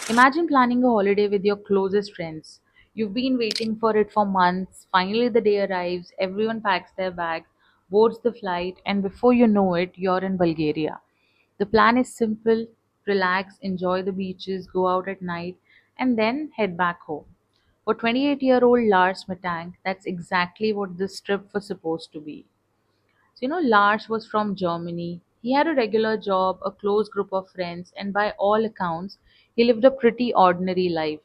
Imagine planning a holiday with your closest friends. You've been waiting for it for months. Finally, the day arrives, everyone packs their bags, boards the flight, and before you know it, you're in Bulgaria. The plan is simple: relax, enjoy the beaches, go out at night, and then head back home. For 28-year-old Lars Matang, that's exactly what this trip was supposed to be. So, Lars was from Germany. He had a regular job, a close group of friends, and by all accounts, he lived a pretty ordinary life.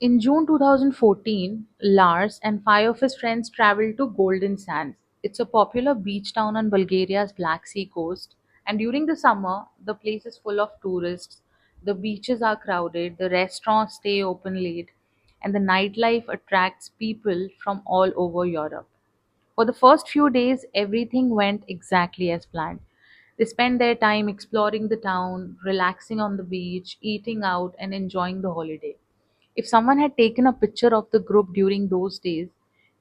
In June 2014, Lars and five of his friends traveled to Golden Sands. It's a popular beach town on Bulgaria's Black Sea coast, and during the summer, the place is full of tourists. The beaches are crowded, the restaurants stay open late, and the nightlife attracts people from all over Europe. For the first few days, everything went exactly as planned. They spent their time exploring the town, relaxing on the beach, eating out, and enjoying the holiday. If someone had taken a picture of the group during those days,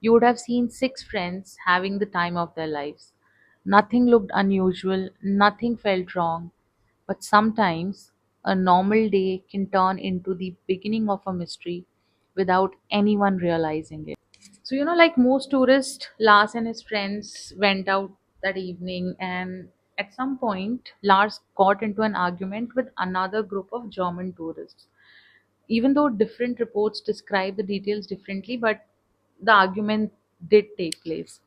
you would have seen six friends having the time of their lives. Nothing looked unusual, nothing felt wrong, but sometimes a normal day can turn into the beginning of a mystery without anyone realizing it. So, like most tourists, Lars and his friends went out that evening, and at some point, Lars got into an argument with another group of German tourists. Even though different reports describe the details differently, but the argument did take place.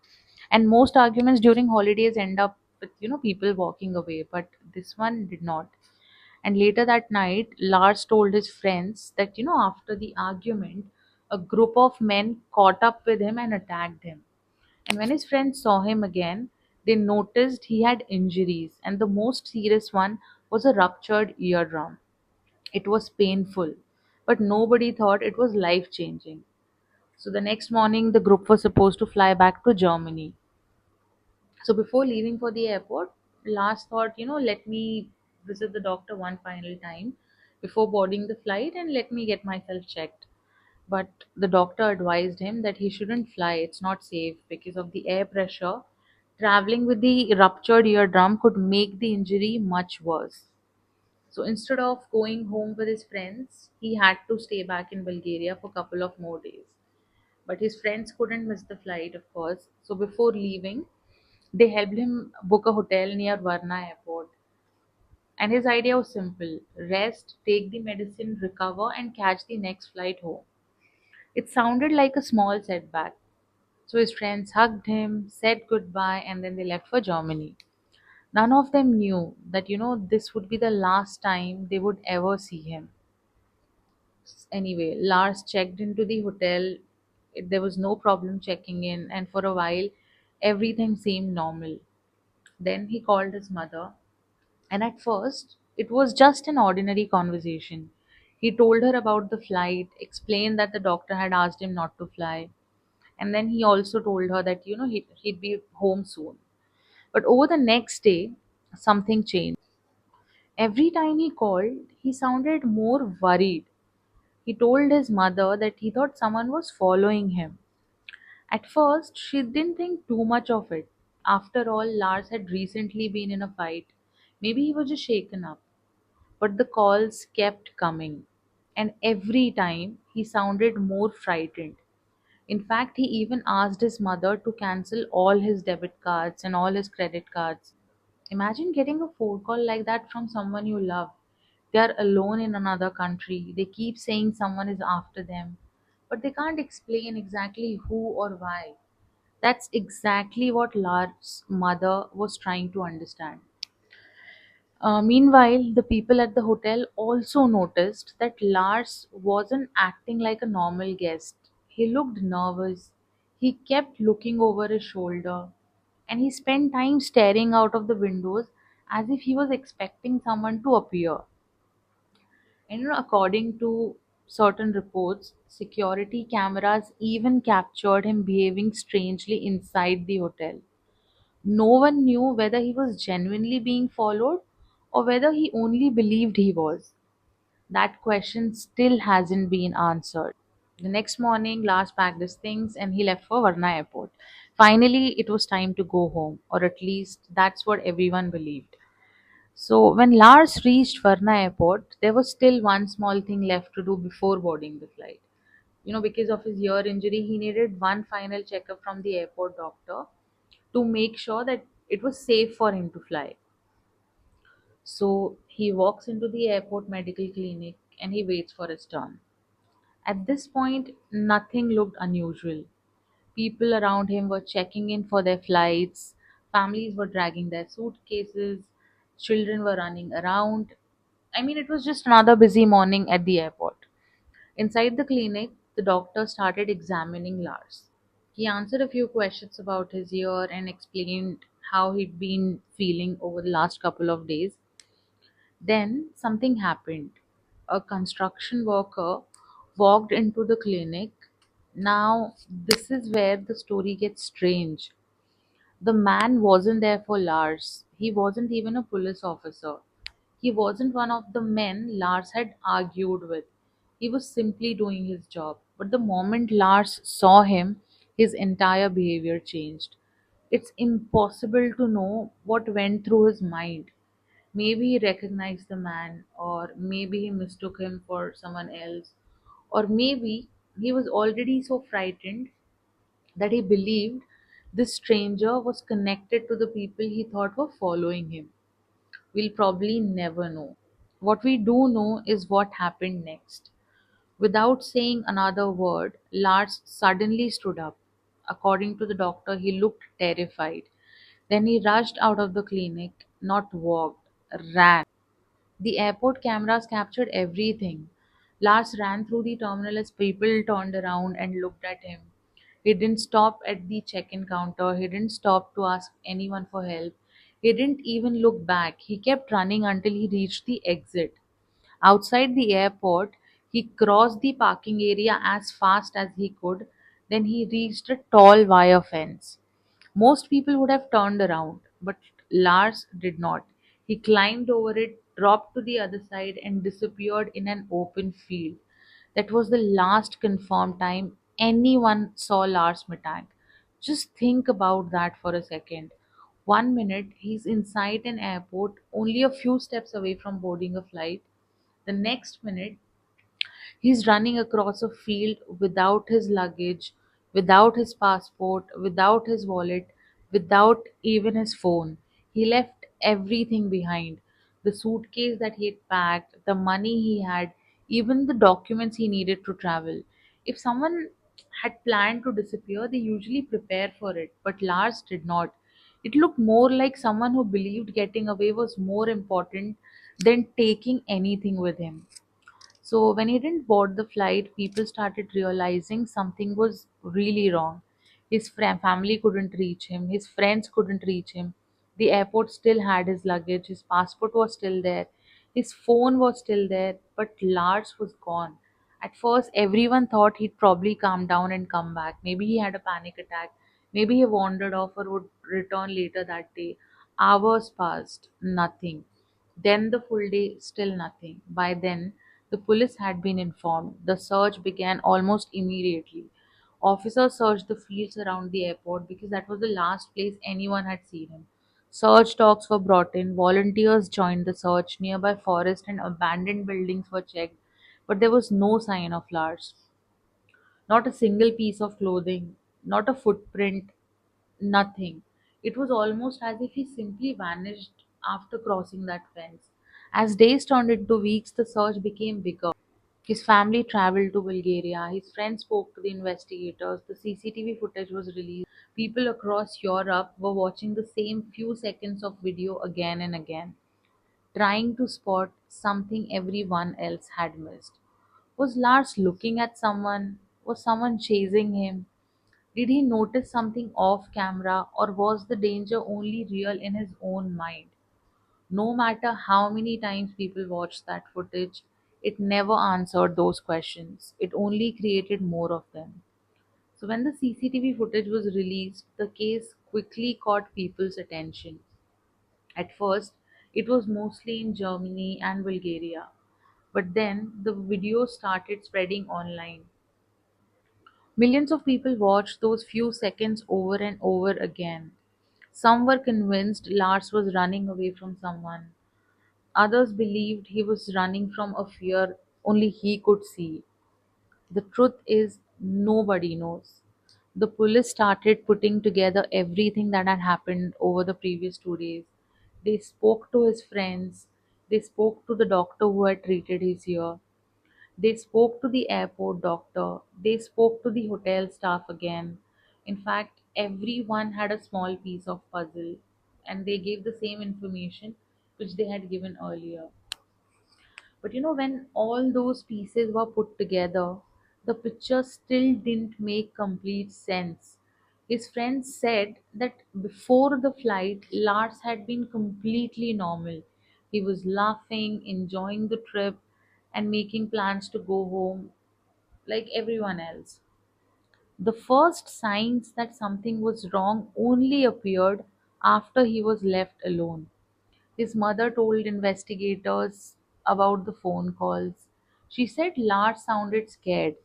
And most arguments during holidays end up with, people walking away, but this one did not. And later that night, Lars told his friends that, after the argument, a group of men caught up with him and attacked him. And when his friends saw him again, they noticed he had injuries, and the most serious one was a ruptured eardrum. It was painful, but nobody thought it was life changing. So the next morning, the group was supposed to fly back to Germany. So before leaving for the airport, Lars thought, let me visit the doctor one final time before boarding the flight and let me get myself checked. But the doctor advised him that he shouldn't fly, it's not safe because of the air pressure. Traveling with the ruptured eardrum could make the injury much worse. So instead of going home with his friends, he had to stay back in Bulgaria for a couple of more days. But his friends couldn't miss the flight, of course. So before leaving, they helped him book a hotel near Varna airport. And his idea was simple: rest, take the medicine, recover, and catch the next flight home. It sounded like a small setback. So his friends hugged him, said goodbye, and then they left for Germany. None of them knew that, this would be the last time they would ever see him. Anyway, Lars checked into the hotel. There was no problem checking in, and for a while, everything seemed normal. Then he called his mother, and at first, it was just an ordinary conversation. He told her about the flight, explained that the doctor had asked him not to fly, and then he also told her that, he'd be home soon. But over the next day, something changed. Every time he called, he sounded more worried. He told his mother that he thought someone was following him. At first, she didn't think too much of it. After all, Lars had recently been in a fight. Maybe he was just shaken up. But the calls kept coming, and every time he sounded more frightened. In fact, he even asked his mother to cancel all his debit cards and all his credit cards. Imagine getting a phone call like that from someone you love. They are alone in another country. They keep saying someone is after them, but they can't explain exactly who or why. That's exactly what Lars' mother was trying to understand. Meanwhile, the people at the hotel also noticed that Lars wasn't acting like a normal guest. He looked nervous. He kept looking over his shoulder, and he spent time staring out of the windows as if he was expecting someone to appear. And according to certain reports, security cameras even captured him behaving strangely inside the hotel. No one knew whether he was genuinely being followed or whether he only believed he was. That question still hasn't been answered. The next morning, Lars packed his things and he left for Varna airport. Finally, it was time to go home, or at least that's what everyone believed. So when Lars reached Varna airport, there was still one small thing left to do before boarding the flight. Because of his ear injury, he needed one final checkup from the airport doctor to make sure that it was safe for him to fly. So he walks into the airport medical clinic and he waits for his turn. At this point, nothing looked unusual. People around him were checking in for their flights, families were dragging their suitcases, children were running around. I mean, it was just another busy morning at the airport. Inside the clinic, the doctor started examining Lars. He answered a few questions about his ear and explained how he'd been feeling over the last couple of days. Then something happened. A construction worker walked into the clinic. Now, this is where the story gets strange. The man wasn't there for Lars. He wasn't even a police officer. He wasn't one of the men Lars had argued with. He was simply doing his job. But the moment Lars saw him, his entire behavior changed. It's impossible to know what went through his mind. Maybe he recognized the man, or maybe he mistook him for someone else, or maybe he was already so frightened that he believed this stranger was connected to the people he thought were following him. We'll probably never know. What we do know is what happened next. Without saying another word, Lars suddenly stood up. According to the doctor, he looked terrified. Then he rushed out of the clinic, not walked, ran. The airport cameras captured everything. Lars ran through the terminal as people turned around and looked at him. He didn't stop at the check in counter. He didn't stop to ask anyone for help. He didn't even look back. He kept running until he reached the exit. Outside the airport, he crossed the parking area as fast as he could. Then he reached a tall wire fence. Most people would have turned around, but Lars did not. He climbed over it, dropped to the other side, and disappeared in an open field. That was the last confirmed time anyone saw Lars Mittag. Just think about that for a second. 1 minute he's inside an airport, only a few steps away from boarding a flight. The next minute he's running across a field without his luggage, without his passport, without his wallet, without even his phone. He left everything behind: the suitcase that he had packed, the money he had, even the documents he needed to travel. If someone had planned to disappear, they usually prepare for it, but Lars did not. It looked more like someone who believed getting away was more important than taking anything with him. So when he didn't board the flight, people started realizing something was really wrong. His family couldn't reach him, his friends couldn't reach him. The airport still had his luggage, his passport was still there, his phone was still there, but Lars was gone. At first, everyone thought he'd probably calm down and come back. Maybe he had a panic attack. Maybe he wandered off or would return later that day. Hours passed, nothing. Then the full day, still nothing. By then, the police had been informed. The search began almost immediately. Officers searched the fields around the airport because that was the last place anyone had seen him. Search dogs were brought in, volunteers joined the search, nearby forest and abandoned buildings were checked, but there was no sign of Lars. Not a single piece of clothing, not a footprint, nothing. It was almost as if he simply vanished after crossing that fence. As days turned into weeks, the search became bigger. His family traveled to Bulgaria. His friends spoke to the investigators. The CCTV footage was released. People across Europe were watching the same few seconds of video again and again, trying to spot something everyone else had missed. Was Lars looking at someone? Was someone chasing him? Did he notice something off camera, or was the danger only real in his own mind? No matter how many times people watched that footage, it never answered those questions. It only created more of them. So, when the CCTV footage was released, the case quickly caught people's attention. At first, it was mostly in Germany and Bulgaria, but then the video started spreading online. Millions of people watched those few seconds over and over again. Some were convinced Lars was running away from someone. Others believed he was running from a fear only he could see. The truth is, nobody knows. The police started putting together everything that had happened over the previous 2 days. They spoke to his friends, they spoke to the doctor who had treated his ear, they spoke to the airport doctor, they spoke to the hotel staff again. In fact, everyone had a small piece of puzzle and they gave the same information which they had given earlier. But when all those pieces were put together, the picture still didn't make complete sense. His friends said that before the flight, Lars had been completely normal. He was laughing, enjoying the trip, and making plans to go home like everyone else. The first signs that something was wrong only appeared after he was left alone. His mother told investigators about the phone calls. She said Lars sounded scared.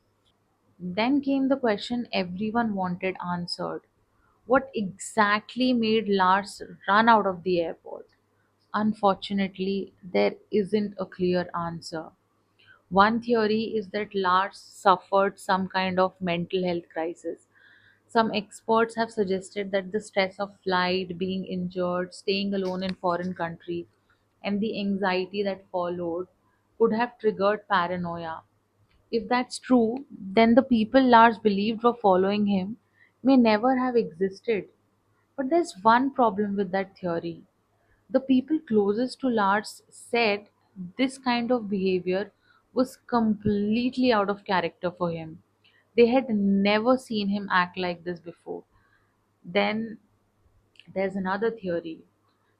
Then came the question everyone wanted answered. What exactly made Lars run out of the airport? Unfortunately, there isn't a clear answer. One theory is that Lars suffered some kind of mental health crisis. Some experts have suggested that the stress of flight, being injured, staying alone in foreign country, and the anxiety that followed could have triggered paranoia. If that's true, then the people Lars believed were following him may never have existed. But there's one problem with that theory. The people closest to Lars said this kind of behavior was completely out of character for him. They had never seen him act like this before. Then there's another theory.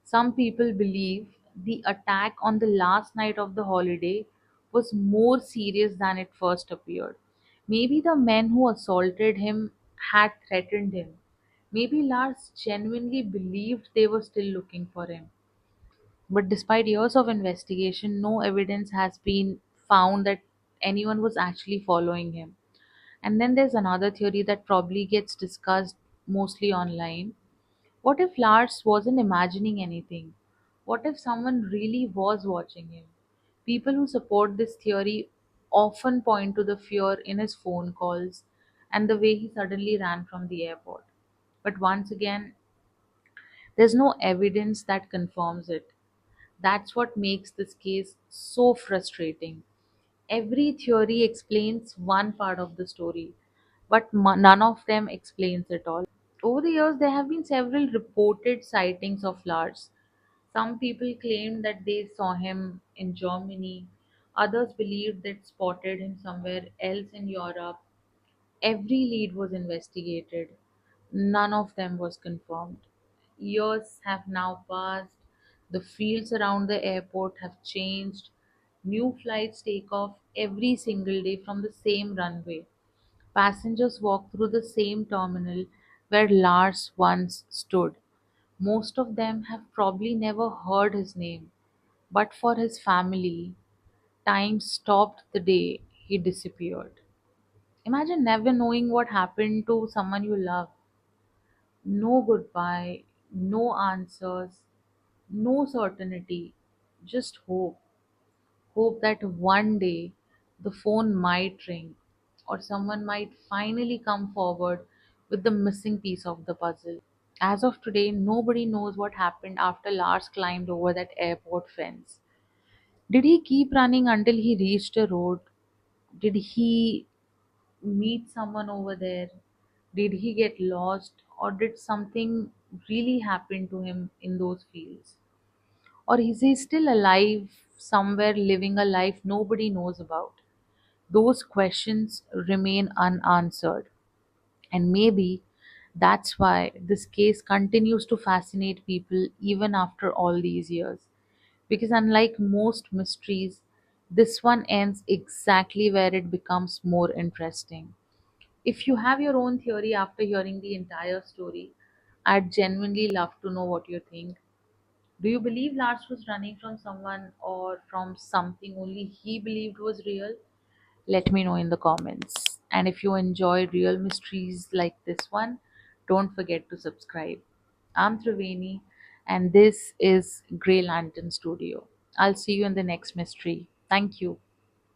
Some people believe the attack on the last night of the holiday was more serious than it first appeared. Maybe the men who assaulted him had threatened him. Maybe Lars genuinely believed they were still looking for him. But despite years of investigation, no evidence has been found that anyone was actually following him. And then there's another theory that probably gets discussed mostly online. What if Lars wasn't imagining anything? What if someone really was watching him? People who support this theory often point to the fear in his phone calls and the way he suddenly ran from the airport. But once again, there's no evidence that confirms it. That's what makes this case so frustrating. Every theory explains one part of the story, but none of them explains it all. Over the years, there have been several reported sightings of Lars. Some people claimed that they saw him in Germany, others believed they spotted him somewhere else in Europe. Every lead was investigated, none of them was confirmed. Years have now passed, the fields around the airport have changed, new flights take off every single day from the same runway. Passengers walk through the same terminal where Lars once stood. Most of them have probably never heard his name, but for his family, time stopped the day he disappeared. Imagine never knowing what happened to someone you love. No goodbye, no answers, no certainty, just hope. Hope that one day the phone might ring or someone might finally come forward with the missing piece of the puzzle. As of today, nobody knows what happened after Lars climbed over that airport fence. Did he keep running until he reached a road? Did he meet someone over there? Did he get lost? Or did something really happen to him in those fields? Or is he still alive somewhere living a life nobody knows about? Those questions remain unanswered. And maybe that's why this case continues to fascinate people even after all these years. Because unlike most mysteries, this one ends exactly where it becomes more interesting. If you have your own theory after hearing the entire story, I'd genuinely love to know what you think. Do you believe Lars was running from someone or from something only he believed was real? Let me know in the comments. And if you enjoy real mysteries like this one, don't forget to subscribe. I'm Triveni, and this is Grey Lantern Studio. I'll see you in the next mystery. Thank you.